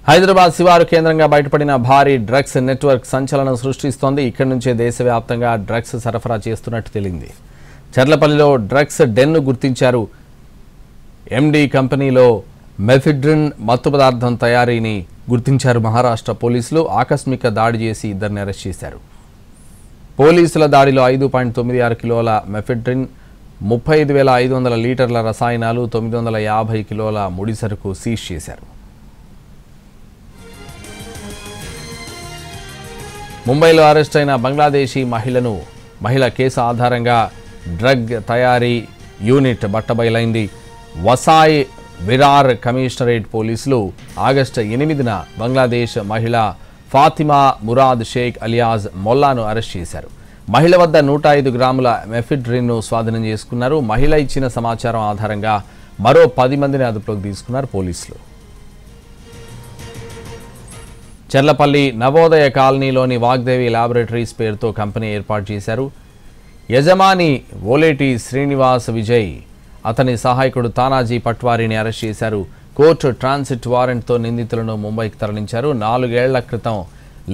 హైదరాబాద్ శివారు కేంద్రంగా బయటపడిన భారీ డ్రగ్స్ నెట్వర్క్ సంచలనం సృష్టిస్తోంది. ఇక్కడి నుంచే దేశవ్యాప్తంగా డ్రగ్స్ సరఫరా చేస్తున్నట్టు తెలిసింది. చర్లపల్లిలో డ్రగ్స్ డెన్ను గుర్తించారు. ఎండి కంపెనీలో మెఫిడ్రిన్ మత్తు పదార్థం తయారీని గుర్తించారు మహారాష్ట్ర పోలీసులు. ఆకస్మిక దాడి చేసి ఇద్దరిని అరెస్ట్ చేశారు. పోలీసుల దాడిలో 5.96 కిలోల మెఫిడ్రిన్, 35,500 లీటర్ల రసాయనాలు, 950 కిలోల ముడి సరుకు సీజ్ చేశారు. ముంబైలో అరెస్ట్ అయిన బంగ్లాదేశీ మహిళ కేసు ఆధారంగా డ్రగ్ తయారీ యూనిట్ బట్టబయలైంది. వసాయ్ విరార్ కమిషనరేట్ పోలీసులు ఆగస్టు 8న బంగ్లాదేశ్ మహిళ ఫాతిమా మురాద్ షేక్ అలియాజ్ మొల్లాను అరెస్ట్ చేశారు. మహిళ వద్ద 105 గ్రాముల మెఫిడ్రిన్ను స్వాధీనం చేసుకున్నారు. మహిళ ఇచ్చిన సమాచారం ఆధారంగా మరో 10 మందిని అదుపులోకి తీసుకున్నారు పోలీసులు. చర్లపల్లి నవోదయ కాలనీలోని వాగ్దేవి ల్యాబొరేటరీస్ పేరుతో కంపెనీ ఏర్పాటు చేశారు. యజమాని ఓలేటి శ్రీనివాస్ విజయ్, అతని సహాయకుడు తానాజీ పట్వారీని అరెస్ట్ చేశారు. కోర్టు ట్రాన్సిట్ వారెంట్తో నిందితులను ముంబైకి తరలించారు. 4 ఏళ్ల క్రితం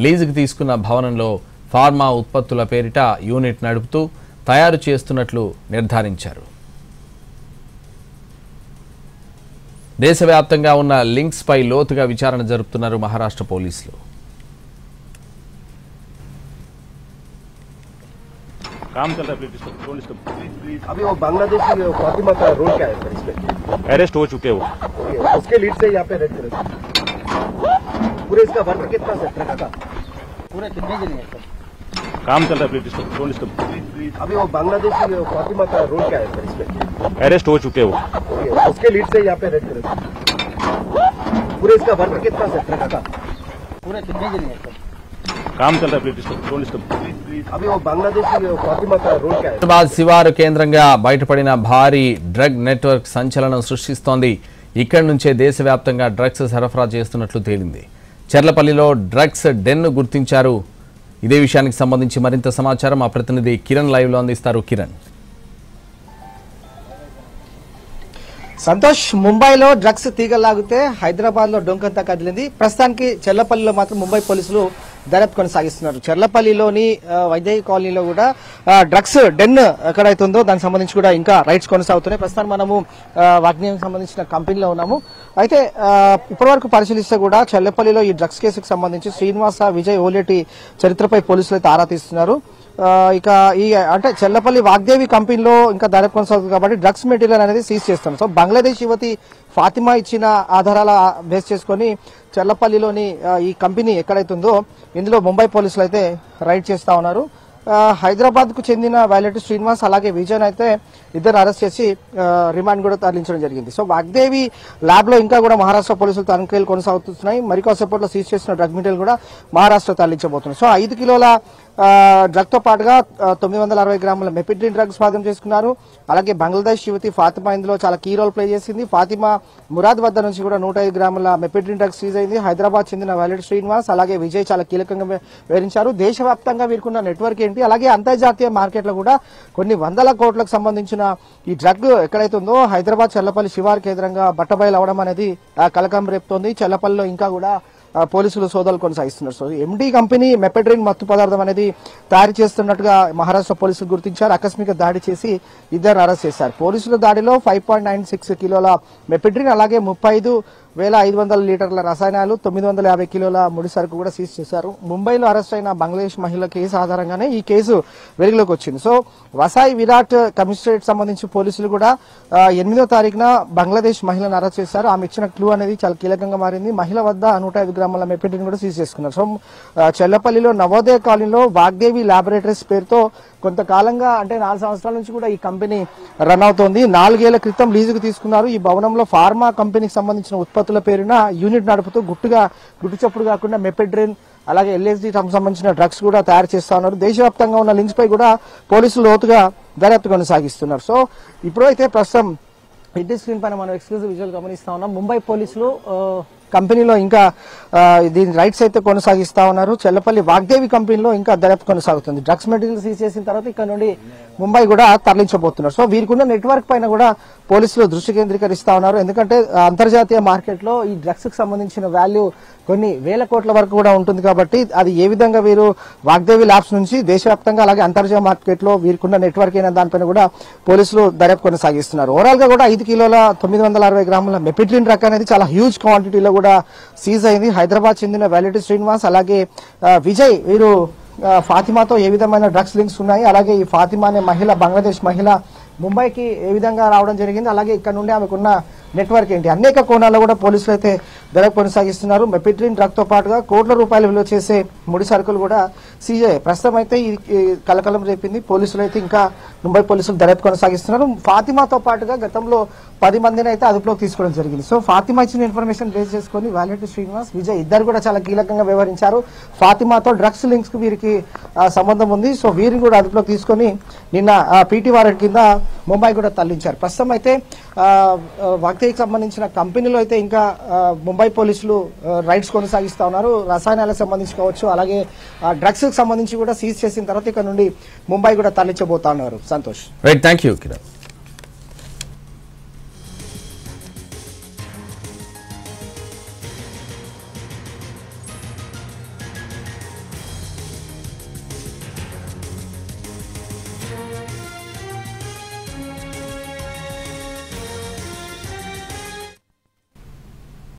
లీజుకు తీసుకున్న భవనంలో ఫార్మా ఉత్పత్తుల పేరిట యూనిట్ నడుపుతూ తయారు చేస్తున్నట్లు నిర్ధారించారు. దేశవ్యాప్తంగా ఉన్న లింక్స్ పై లోతుగా విచారణ జరుపుతున్నారు మహారాష్ట్ర పోలీసులు. काम चल रहा है प्लीज अभी वो बांग्लादेशी फातिमा का रोल क्या है सर इसमें? अरेस्ट हो चुके हो उसके लीड से यहाँ पे रेड करें पूरे इसका वर्क कितना है ट्रक का पूरे कितने दिन है सर? काम चल रहा है प्लीज अभी वो बांग्लादेशी फातिमा का रोल क्या है सर इसमें? अरेस्ट हो चुके हो उसके लीड से यहाँ पे रेड करें पूरे इसका वर्क कितना है ट्रक का पूरे कितने दिन है सर? काम चल रहा है प्लीज अभी वो बांग्लादेशी फातिमा का रोल क्या है? హైదరాబాద్ శివారు కేంద్రంగా బయటపడిన భారీ డ్రగ్ నెట్వర్క్ సంచలనం సృష్టిస్తోంది. ఇక్కడి నుంచే దేశవ్యాప్తంగా డ్రగ్స్ సరఫరా చేస్తున్నట్లు తేలింది. చర్లపల్లిలో డ్రగ్స్ డెన్ను గుర్తించారు. ఇదే విషయానికి సంబంధించి మరింత సమాచారం మా ప్రతినిధి కిరణ్ లైవ్ లో అందిస్తారు. కిరణ్, సంతోష్, ముంబైలో డ్రగ్స్ తీగలాగితే హైదరాబాద్ లో డొంకంతా కదిలింది. ప్రస్తుతానికి చెర్లపల్లిలో మాత్రం ముంబై పోలీసులు దర్యాప్తు కొనసాగిస్తున్నారు. చెర్లపల్లిలోని వైదేహి కాలనీలో కూడా డ్రగ్స్ డెన్ ఎక్కడైతుందో దానికి సంబంధించి కూడా ఇంకా రైట్స్ కొనసాగుతున్నాయి. ప్రస్తుతం మనము వాగ్నేయానికి సంబంధించిన కంపెనీలో ఉన్నాము. అయితే ఇప్పటివరకు పరిశీలిస్తే కూడా చెర్లపల్లిలో ఈ డ్రగ్స్ కేసుకు సంబంధించి శ్రీనివాస విజయ్ ఓలేటి చరిత్రపై పోలీసులు అయితే ఆరా తీస్తున్నారు. ఇక ఈ అంటే చెర్లపల్లి వాగ్దేవి కంపెనీలో ఇంకా దర్యాప్తు కొనసాగుతుంది కాబట్టి డ్రగ్స్ మెటీరియల్ అనేది సీజ్ చేస్తున్నారు. సో బంగ్లాదేశ్ యువతి ఫాతిమా ఇచ్చిన ఆధారాల బేస్ చేసుకుని చెర్లపల్లిలోని ఈ కంపెనీ ఎక్కడైతుందో ఇందులో ముంబై పోలీసులు అయితే రైడ్ చేస్తా ఉన్నారు. హైదరాబాద్ కు చెందిన వైలెట్ శ్రీనివాస్ అలాగే విజయ్ అయితే ఇద్దరు అరెస్ట్ చేసి రిమాండ్ కూడా తరలించడం జరిగింది. సో వాగ్దేవి ల్యాబ్ లో ఇంకా కూడా మహారాష్ట్ర పోలీసులు తనిఖీలు కొనసాగుతున్నాయి. మరికొద్దిసేపట్లో సీజ్ చేసిన డ్రగ్ మెటీరియల్ కూడా మహారాష్ట్ర తరలించబోతుంది. సో 5 కిలోల డ్రగ్ తో పాటుగా 960 గ్రాముల మెఫిడ్రిన్ డ్రగ్ స్వాధీనం చేసుకున్నారు. అలాగే బంగ్లాదేశ్ యువతి ఫాతిమా ఇందులో చాలా కీ రోల్ ప్లే చేసింది. ఫాతిమా మురాద్ వద్ద నుంచి కూడా 105 గ్రాముల మెఫిడ్రిన్ డ్రగ్ సీజ్ అయింది. హైదరాబాద్ చెందిన వైలెట్ శ్రీనివాస్ అలాగే విజయ్ చాలా కీలకంగా వివరించారు. దేశవ్యాప్తంగా వీరుకున్న నెట్వర్క్ ఏంటి, అలాగే అంతర్జాతీయ మార్కెట్లో కూడా కొన్ని వందల కోట్లకు సంబంధించిన ఈ డ్రగ్ ఎక్కడైతే ఉందో హైదరాబాద్ చెర్లపల్లి శివారు కేంద్రంగా బట్టబయలు అవడం అనేది కలకం రేపుతోంది. చెర్లపల్లిలో ఇంకా కూడా పోలీసులు సోదాలు కొనసాగిస్తున్నారు. సో ఎండి కంపెనీ మెఫిడ్రిన్ మత్తు పదార్థం అనేది తయారు చేస్తున్నట్టుగా మహారాష్ట్ర పోలీసులు గుర్తించారు. ఆకస్మిక దాడి చేసి ఇద్దరు అరెస్ట్ చేశారు. పోలీసుల దాడిలో 5.96 కిలోల మెఫిడ్రిన్ అలాగే 35,500 లీటర్ల రసాయనాలు, 950 కిలోల ముడి సరుకు కూడా సీజ్ చేశారు. ముంబైలో అరెస్ట్ అయిన బంగ్లాదేశ్ మహిళ కేసు ఆధారంగానే ఈ కేసు వెలుగులోకి వచ్చింది. సో వసాయ్ విరాట్ కమిషనరేట్ సంబంధించి పోలీసులు కూడా 8వ తారీఖున బంగ్లాదేశ్ మహిళను అరెస్ట్ చేశారు. ఆమె ఇచ్చిన క్లూ అనేది చాలా కీలకంగా మారింది. మహిళ వద్ద 105 గ్రాముల మెఫిడ్రిన్ కూడా సీజ్ చేసుకున్నారు. సో చెర్లపల్లిలో నవోదయ కాలనీలో వాగ్దేవి ల్యాబొరేటరీస్ పేరుతో కొంతకాలంగా అంటే 4 సంవత్సరాల నుంచి కూడా ఈ కంపెనీ రన్ అవుతోంది. 4 ఏళ్ల క్రితం లీజుకు తీసుకున్నారు. ఈ భవనంలో ఫార్మా కంపెనీకి సంబంధించిన ఉత్పత్తుల పేరున యూనిట్ నడుపుతూ గుట్టు చప్పుడు కాకుండా మెఫిడ్రిన్ అలాగే LSD సంబంధించిన డ్రగ్స్ కూడా తయారు చేస్తా ఉన్నారు. దేశవ్యాప్తంగా ఉన్న లింక్స్ పై కూడా పోలీసులు లోతుగా దర్యాప్తు కొనసాగిస్తున్నారు. సో ఇప్పుడైతే ప్రస్తుతం ఇంటి స్క్రీన్ పైన మనం ఎక్స్క్లూజివ్ విజువల్ గమనిస్తా ఉన్నాం. ముంబై పోలీసులు కంపెనీలో ఇంకా దీని రైట్స్ అయితే కొనసాగిస్తా ఉన్నారు. చెర్లపల్లి వాగ్దేవి కంపెనీలో ఇంకా దర్యాప్తు కొనసాగుతుంది. డ్రగ్స్ మెటీరియల్ సీజ్ చేసిన తర్వాత ఇక్కడ నుండి ముంబై కూడా తరలించబోతున్నారు. సో వీరికున్న నెట్వర్క్ పైన కూడా పోలీసులు దృష్టి కేంద్రీకరిస్తా ఉన్నారు. ఎందుకంటే అంతర్జాతీయ మార్కెట్ లో ఈ డ్రగ్స్ కి సంబంధించిన వాల్యూ కొన్ని వేల కోట్ల వరకు కూడా ఉంటుంది. కాబట్టి అది ఏ విధంగా వీరు వాగ్దేవి ల్యాబ్స్ నుంచి దేశవ్యాప్తంగా అలాగే అంతర్జాతీయ మార్కెట్ లో వీరికున్న నెట్వర్క్ అయిన దానిపైన కూడా పోలీసులు దర్యాప్తు కొనసాగిస్తున్నారు. ఓవరాల్ గా కూడా 5 కిలోల 960 గ్రాముల మెపిట్రిన్ డ్రగ్ అనేది చాలా హ్యూజ్ క్వాంటిటీలో కూడా సీజ్ అయింది. హైదరాబాద్ చెందిన వ్యాలిటీ శ్రీనివాస్ అలాగే విజయ్ వీరు ఫాతిమాతో ఏ విధమైన డ్రగ్స్ లింక్స్ ఉన్నాయి, అలాగే ఈ ఫాతిమా అనే మహిళ బంగ్లాదేశ్ మహిళ ముంబైకి ఏ విధంగా రావడం జరిగింది, అలాగే ఇక్కడ నుండి ఆమెకున్న నెట్వర్క్ ఏంటి, అనేక కోణాల్లో కూడా పోలీసులు అయితే దర్యాప్తు కొనసాగిస్తున్నారు. మెపిట్రిన్ డ్రగ్ తో పాటుగా కోట్ల రూపాయల విలువ చేసే ముడి సరుకులు కూడా సీజ్ అయ్యాయి. ప్రస్తుతం అయితే ఈ కలకలం రేపింది. పోలీసులు అయితే ఇంకా ముంబై పోలీసులు దర్యాప్తు కొనసాగిస్తున్నారు. ఫాతిమాతో పాటుగా గతంలో 10 మందిని అయితే అదుపులోకి తీసుకోవడం జరిగింది. సో ఫాతిమా ఇచ్చిన ఇన్ఫర్మేషన్ బేస్ చేసుకుని వ్యాలెట్ శ్రీనివాస్, విజయ్ ఇద్దరు కూడా చాలా కీలకంగా వ్యవహరించారు. ఫాతిమాతో డ్రగ్స్ లింక్స్ కు వీరికి సంబంధం ఉంది. సో వీరిని కూడా అదుపులోకి తీసుకొని నిన్న పీటీ వారెంట్ కింద ముంబై కూడా తరలించారు. ప్రస్తుతం అయితే వాగ్దేవికి సంబంధించిన కంపెనీలో అయితే ఇంకా ముంబై పోలీసులు రైడ్స్ కొనసాగిస్తా ఉన్నారు. రసాయనాలకు సంబంధించి కావచ్చు, అలాగే డ్రగ్స్ కి సంబంధించి కూడా సీజ్ చేసిన తర్వాత ఇక్కడ నుండి ముంబై కూడా తరలించబోతా ఉన్నారు. Santosh. Right, thank you Kiran.